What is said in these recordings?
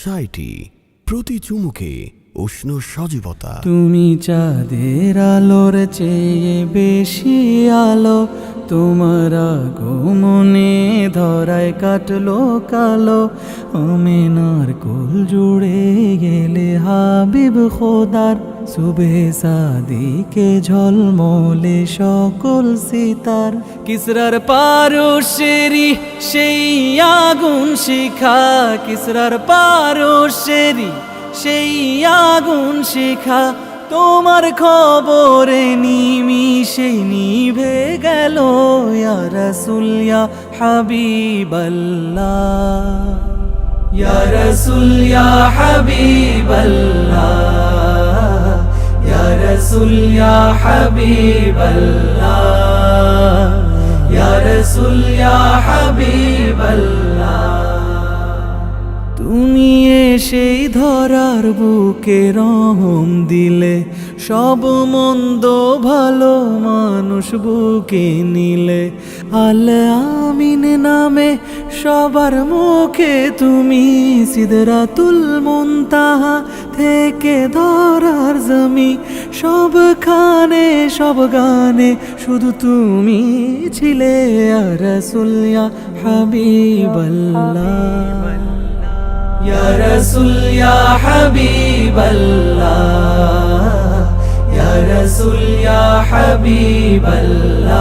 উৎসাহটি প্রতি চুমুকে উষ্ণ সজীবতা। তুমি চাঁদের আলোর চেয়ে বেশি আলো, তোমার আগমনে ধরায় কাটলো কালো। আমিনার কোল জুড়ে গেলে হাবিব খোদার, সুবে সাদিকে ঝলমলে সকল সিতার। কিসরার পারশেরি সেই আগুন শিখা, কিসরার পারশেরি সেই আগুন শিখা, তোমার খবরে নিমিষে নিভে গেল। ইয়া রাসূল ইয়া হাবিবাল্লাহ, ইয়া রাসূল ইয়া হাবিবাল্লাহ, ইয়া রাসূল ইয়া হাবিবাল্লাহ, ইয়া রাসূল ইয়া হাবিবাল্লাহ। তুমি সেই ধরার বুকে রহম দিলে, সব মন্দ ভালো মানুষ বুকে নিলে। আল আমিন নামে সবার মুখে তুমি, সিদরাতুল মুনতাহা থেকে ধরার জমি। সবখানে সব গানে শুধু তুমি ছিলে। ইয়া রাসূল ইয়া হাবিবাল্লাহ, ইয়া রাসূল ইয়া হাবিবাল্লাহ, ইয়া রাসূল ইয়া হাবিবাল্লাহ,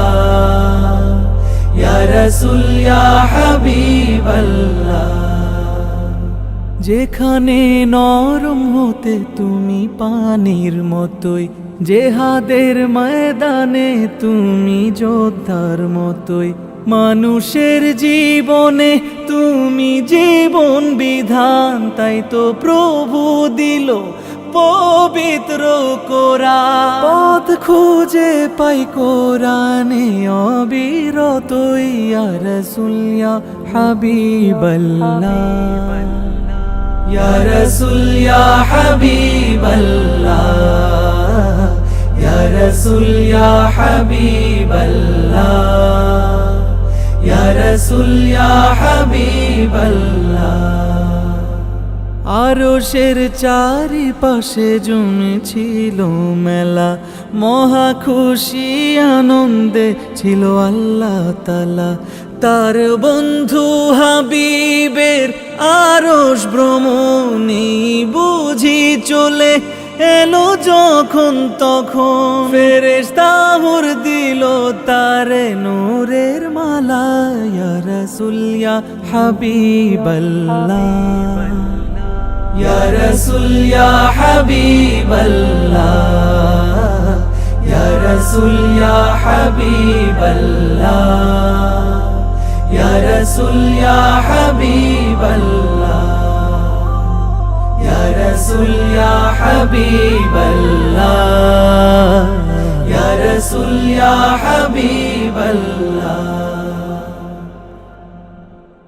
ইয়া রাসূল ইয়া হাবিবাল্লাহ। যেখানে নরম হতে তুমি পানির মতোই, জেহাদের ময়দানে তুমি যোদ্ধার মতোই। মানুষের জীবনে তুমি জীবন বিধান, তাই তো প্রভু দিল পবিত্র কোরআন। পথ খুঁজে পাই কোরআনে অবিরত। ইয়া রাসূল ইয়া হাবিবাল্লাহ, ইয়া রাসূল ইয়া হাবিবাল্লাহ, ইয়া রাসূল ইয়া হাবিবাল্লাহ, ইয়া রাসূল ইয়া হাবিবাল্লাহ। আরশের চারিপাশে জমেছিল মেলা, মহা খুশি আনন্দে ছিল আল্লাহ তাআলা। তার বন্ধু হাবিবের আরশ ভ্রমণে বুঝি চলে এলো যখন তখন। ফেরেশতা হুর দিল তারে নূরের মালা। ইয়া রাসূল ইয়া হাবিবাল্লাহ, ইয়া রাসূল ইয়া হাবিবাল্লাহ, ইয়া রাসূল ইয়া হাবিবাল্লাহ, ইয়া রাসূল ইয়া হাবিবাল্লাহ, ইয়া রাসূল ইয়া হাবিবাল্লাহ, ইয়া রাসূল ইয়া হাবিবাল্লাহ।